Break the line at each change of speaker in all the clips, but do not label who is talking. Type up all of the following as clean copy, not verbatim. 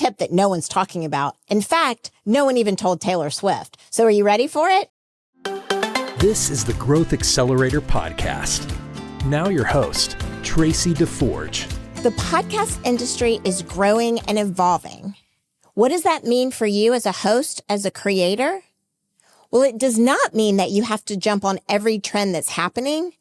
tip that no one's talking about. In fact, no one even told Taylor Swift. So are you ready for it?
This is the Growth Accelerator Podcast. Now your host, Traci DeForge.
The podcast industry is growing and evolving. What does that mean for you as a host, as a creator? Well, it does not mean that you have to jump on every trend that's happening,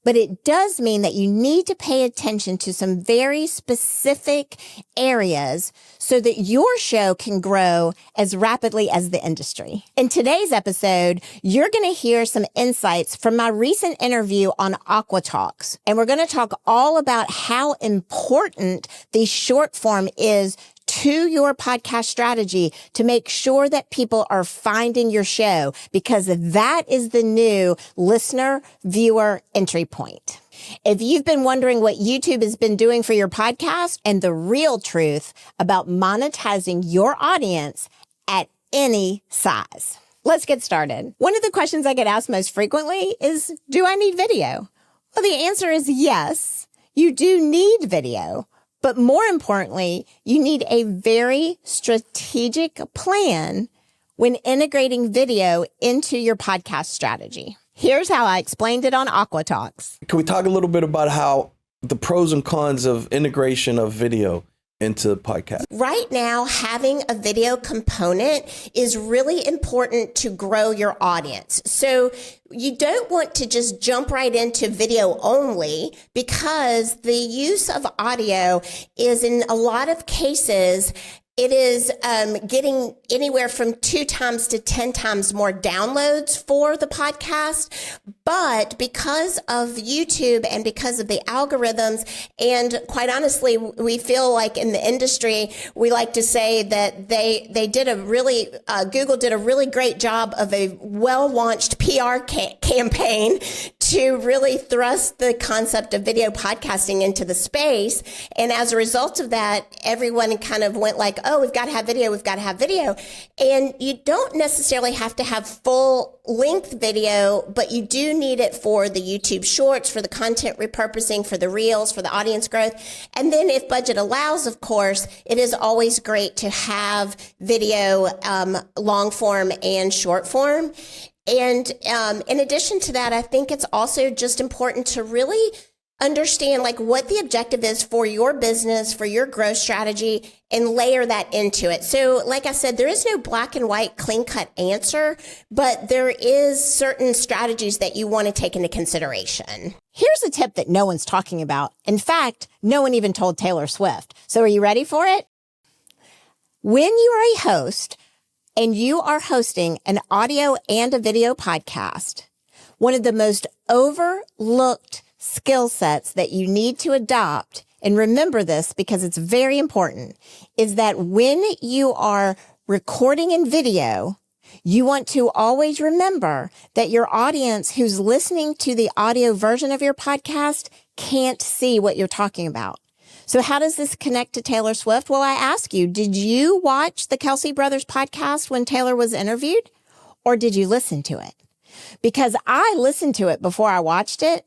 but it does mean that you need to pay attention to some very specific areas so that your show can grow as rapidly as the industry. In today's episode, you're going to hear some insights from my recent interview on Aqua Talks, and we're going to talk all about how important the short form is to your podcast strategy to make sure that people are finding your show, because that is the new listener viewer entry point. If you've been wondering what YouTube has been doing for your podcast and the real truth about monetizing your audience at any size. Let's get started. One of the questions I get asked most frequently is, do I need video? Well, the answer is yes, you do need video. But more importantly, you need a very strategic plan when integrating video into your podcast strategy. Here's how I explained it on Aqua Talks.
Can we talk a little bit about how the pros and cons of integration of video into podcasts?
Right now, having a video component is really important to grow your audience. So you don't want to just jump right into video only, because the use of audio is, in a lot of cases, it is getting anywhere from 2 times to 10 times more downloads for the podcast. But because of YouTube and because of the algorithms, and quite honestly, we feel like in the industry, we like to say that they did a really, Google did a really great job of a well-launched PR campaign to really thrust the concept of video podcasting into the space. And as a result of that, everyone kind of went like, oh, we've got to have video, we've got to have video. And you don't necessarily have to have full length video, but you do need it for the YouTube shorts, for the content repurposing, for the reels, for the audience growth. And then if budget allows, of course, it is always great to have video, long form and short form. And in addition to that, I think it's also just important to really understand like what the objective is for your business, for your growth strategy, and layer that into it. So like I said, there is no black and white clean cut answer, but there is certain strategies that you want to take into consideration. Here's a tip that no one's talking about. In fact, no one even told Taylor Swift. So are you ready for it? When you are a host and you are hosting an audio and a video podcast, one of the most overlooked skill sets that you need to adopt, and remember this because it's very important, is that when you are recording in video, you want to always remember that your audience who's listening to the audio version of your podcast can't see what you're talking about. So how does this connect to Taylor Swift? Well, I ask you, did you watch the Kelsey Brothers podcast when Taylor was interviewed, or did you listen to it? Because I listened to it before I watched it,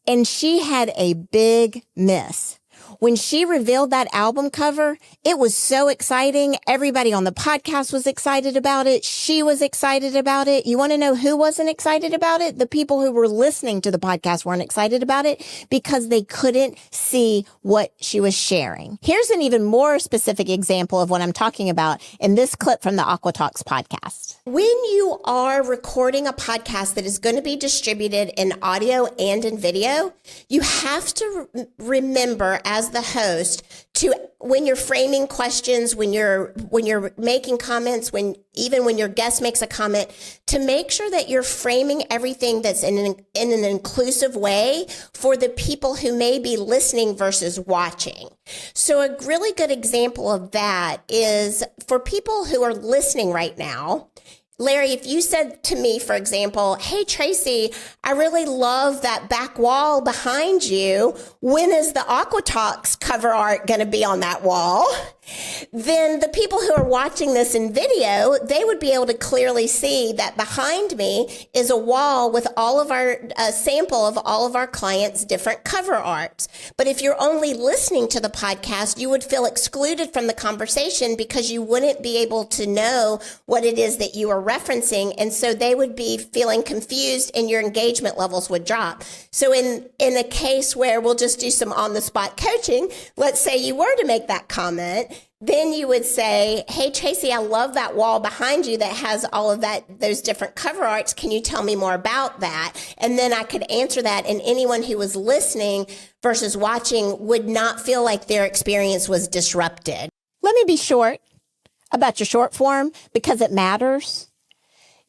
and she had a big miss. When she revealed that album cover, it was so exciting. Everybody on the podcast was excited about it. She was excited about it. You want to know who wasn't excited about it? The people who were listening to the podcast weren't excited about it because they couldn't see what she was sharing. Here's an even more specific example of what I'm talking about in this clip from the Aqua Talks podcast. When you are recording a podcast that is going to be distributed in audio and in video, you have to remember as the host to, when you're framing questions, when you're making comments, when your guest makes a comment, to make sure that you're framing everything that's in an inclusive way for the people who may be listening versus watching. So a really good example of that is for people who are listening right now. Larry, if you said to me, for example, hey, Traci, I really love that back wall behind you. When is the Aqua Talks cover art going to be on that wall? then the people who are watching this in video, they would be able to clearly see that behind me is a wall with all of our sample of all of our clients' different cover arts. But if you're only listening to the podcast, you would feel excluded from the conversation because you wouldn't be able to know what it is that you are referencing. And so they would be feeling confused and your engagement levels would drop. So in a case where we'll just do some on the spot coaching, let's say you were to make that comment, then you would say, hey, Traci, I love that wall behind you that has all of those different cover arts. Can you tell me more about that? And then I could answer that, and anyone who was listening versus watching would not feel like their experience was disrupted.
Let me be short about your short form because it matters.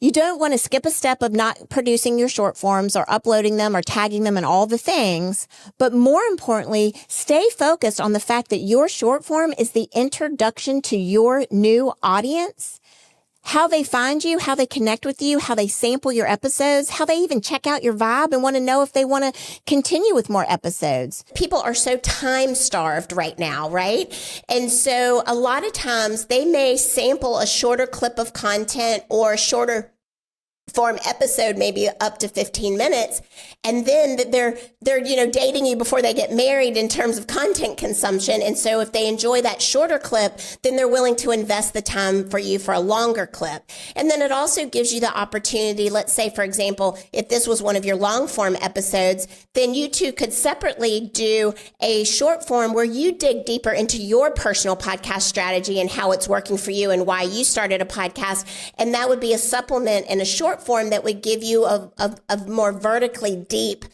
You don't want to skip a step of not producing your short forms or uploading them or tagging them and all the things. But more importantly, stay focused on the fact that your short form is the introduction to your new audience, how they find you, how they connect with you, how they sample your episodes, how they even check out your vibe and want to know if they want to continue with more episodes.
People are so time starved right now, right? And so a lot of times they may sample a shorter clip of content or a shorter form episode, maybe up to 15 minutes. And then they're dating you before they get married in terms of content consumption. And so if they enjoy that shorter clip, then they're willing to invest the time for you for a longer clip. And then it also gives you the opportunity, let's say, for example, if this was one of your long form episodes, then you two could separately do a short form where you dig deeper into your personal podcast strategy and how it's working for you and why you started a podcast. And that would be a supplement and a short form that would give you a more vertically deep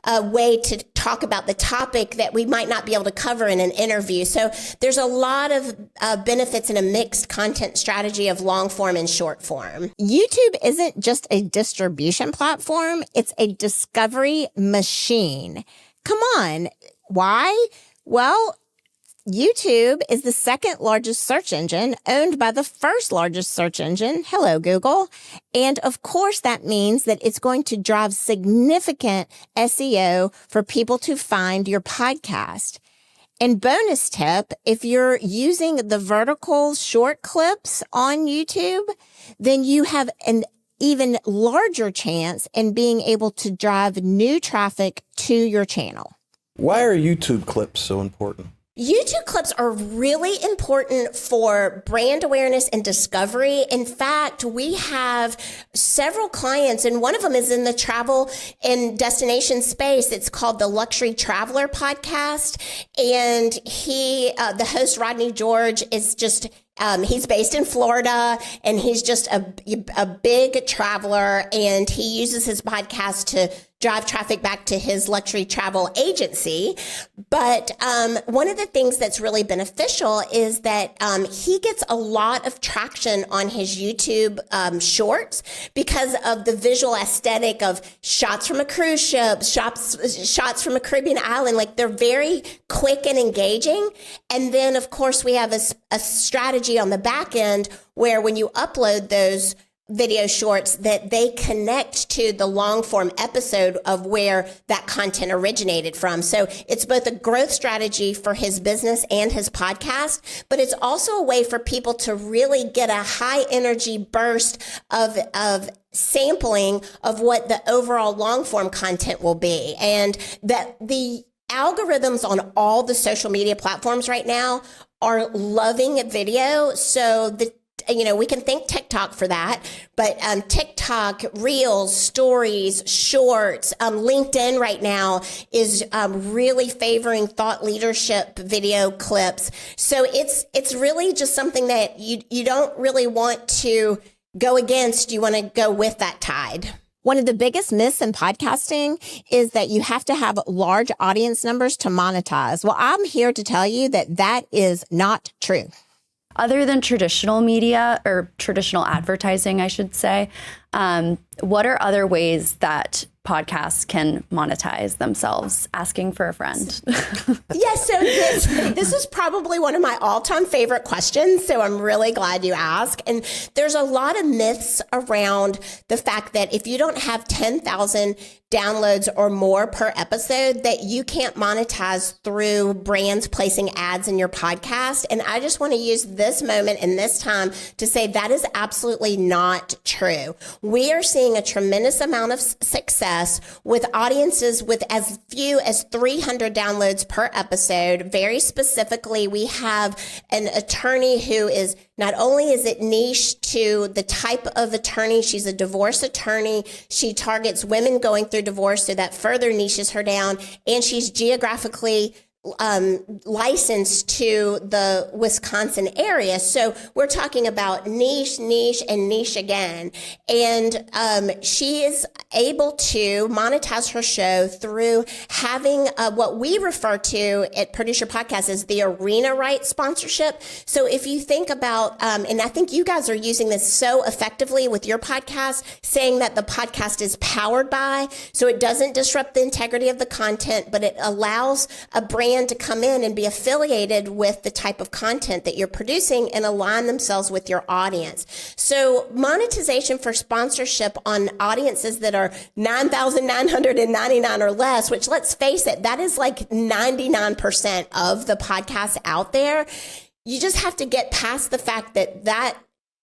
way to talk about the topic that we might not be able to cover in an interview. So there's a lot of benefits in a mixed content strategy of long form and short form.
YouTube isn't just a distribution platform. It's a discovery machine. Come on. Why? Well, YouTube is the second largest search engine owned by the first largest search engine. Hello, Google. And of course, that means that it's going to drive significant SEO for people to find your podcast. And bonus tip, if you're using the vertical short clips on YouTube, then you have an even larger chance in being able to drive new traffic to your channel.
Why are YouTube clips so important?
YouTube clips are really important for brand awareness and discovery. In fact, we have several clients, and one of them is in the travel and destination space. It's called the Luxury Traveler Podcast. And the host, Rodney George, is just he's based in Florida, and he's just a big traveler, and he uses his podcast to drive traffic back to his luxury travel agency. But one of the things that's really beneficial is that he gets a lot of traction on his YouTube shorts because of the visual aesthetic of shots from a cruise ship, shots from a Caribbean island. Like, they're very quick and engaging. And then, of course, we have a strategy on the back end where when you upload those video shorts, that they connect to the long form episode of where that content originated from. So it's both a growth strategy for his business and his podcast, but it's also a way for people to really get a high energy burst of sampling of what the overall long form content will be. And that the algorithms on all the social media platforms right now are loving video. So we can thank TikTok for that, but TikTok, Reels, Stories, Shorts, LinkedIn right now is really favoring thought leadership video clips. So it's really just something that you don't really want to go against. You want to go with that tide.
One of the biggest myths in podcasting is that you have to have large audience numbers to monetize. Well, I'm here to tell you that that is not true.
Other than traditional media or traditional advertising, I should say, what are other ways that podcasts can monetize themselves, asking for a friend.
Yes, so this is probably one of my all-time favorite questions, so I'm really glad you asked. And there's a lot of myths around the fact that if you don't have 10,000 downloads or more per episode, that you can't monetize through brands placing ads in your podcast. And I just want to use this moment and this time to say that is absolutely not true. We are seeing a tremendous amount of success with audiences with as few as 300 downloads per episode. Very specifically, we have an attorney who is not only is it niche to the type of attorney, she's a divorce attorney. She targets women going through divorce, so that further niches her down. And she's geographically licensed to the Wisconsin area. So we're talking about niche, and niche again. And she is able to monetize her show through having what we refer to at Produce Your Podcast as the arena right sponsorship. So if you think about, and I think you guys are using this so effectively with your podcast, saying that the podcast is powered by, so it doesn't disrupt the integrity of the content, but it allows a brand to come in and be affiliated with the type of content that you're producing and align themselves with your audience. So monetization for sponsorship on audiences that are 9,999 or less, which let's face it, that is like 99% of the podcasts out there. You just have to get past the fact that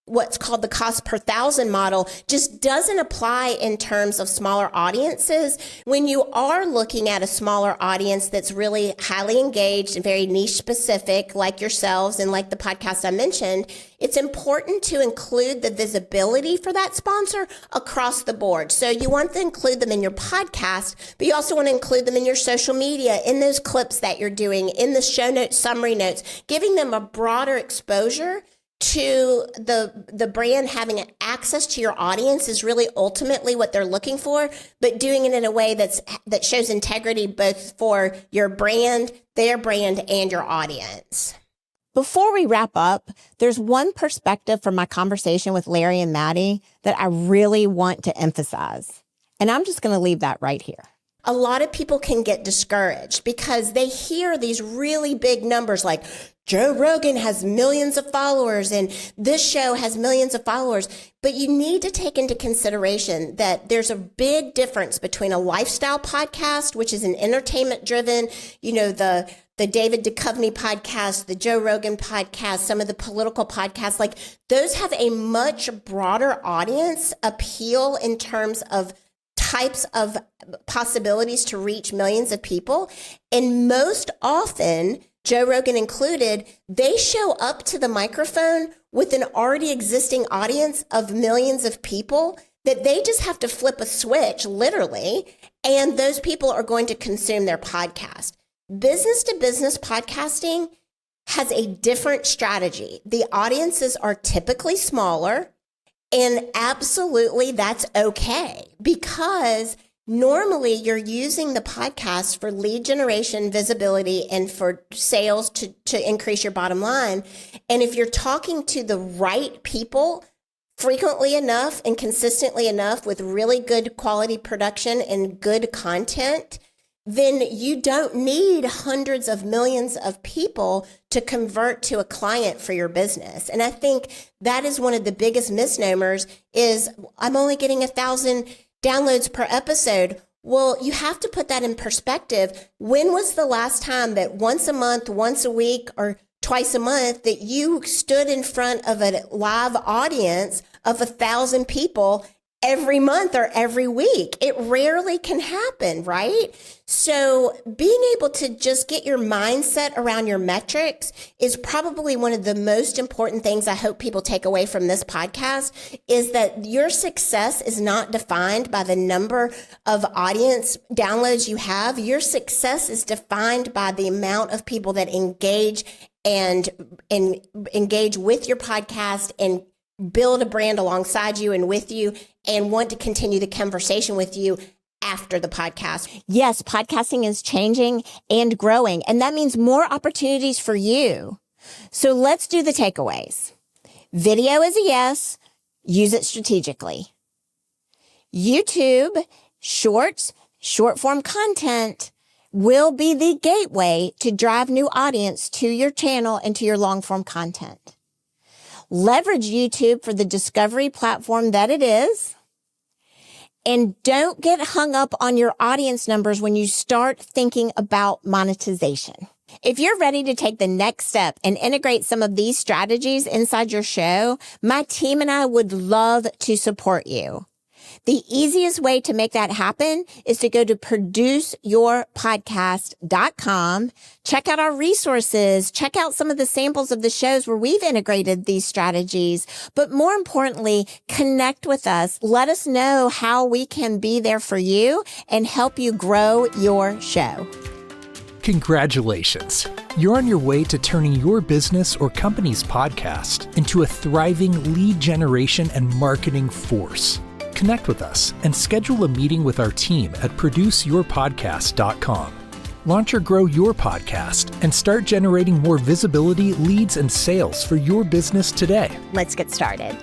what's called the cost per thousand model just doesn't apply in terms of smaller audiences. When you are looking at a smaller audience that's really highly engaged and very niche specific, like yourselves and like the podcast I mentioned, it's important to include the visibility for that sponsor across the board. So you want to include them in your podcast, but you also want to include them in your social media, in those clips that you're doing, in the show notes, summary notes, giving them a broader exposure to the brand. Having access to your audience is really ultimately what they're looking for, but doing it in a way that shows integrity both for your brand, their brand, and your audience.
Before we wrap up, there's one perspective from my conversation with Larry and Maddie that I really want to emphasize. And I'm just going to leave that right here.
A lot of people can get discouraged because they hear these really big numbers like Joe Rogan has millions of followers and this show has millions of followers. But you need to take into consideration that there's a big difference between a lifestyle podcast, which is an entertainment driven, the David Duchovny podcast, the Joe Rogan podcast, some of the political podcasts, like those have a much broader audience appeal in terms of types of possibilities to reach millions of people. And most often, Joe Rogan included, they show up to the microphone with an already existing audience of millions of people that they just have to flip a switch, literally, and those people are going to consume their podcast. Business to business podcasting has a different strategy. The audiences are typically smaller, and absolutely that's okay, because normally you're using the podcast for lead generation, visibility, and for sales to increase your bottom line. And if you're talking to the right people frequently enough and consistently enough with really good quality production and good content, then you don't need hundreds of millions of people to convert to a client for your business. And I think that is one of the biggest misnomers is I'm only getting 1,000 downloads per episode. Well, you have to put that in perspective. When was the last time that once a month, once a week, or twice a month that you stood in front of a live audience of 1,000 people every month or every week? It rarely can happen, right? So being able to just get your mindset around your metrics is probably one of the most important things I hope people take away from this podcast, is that your success is not defined by the number of audience downloads you have. Your success is defined by the amount of people that engage and engage with your podcast and build a brand alongside you and with you and want to continue the conversation with you after the podcast.
Yes, podcasting is changing and growing, and that means more opportunities for you. So let's do the takeaways. Video is a yes. Use it strategically. YouTube Shorts, short form content will be the gateway to drive new audience to your channel and to your long form content. Leverage YouTube for the discovery platform that it is. And don't get hung up on your audience numbers when you start thinking about monetization. If you're ready to take the next step and integrate some of these strategies inside your show, my team and I would love to support you. The easiest way to make that happen is to go to produceyourpodcast.com, check out our resources, check out some of the samples of the shows where we've integrated these strategies, but more importantly, connect with us. Let us know how we can be there for you and help you grow your show.
Congratulations! You're on your way to turning your business or company's podcast into a thriving lead generation and marketing force. Connect with us and schedule a meeting with our team at produceyourpodcast.com. Launch or grow your podcast and start generating more visibility, leads, and sales for your business today.
Let's get started.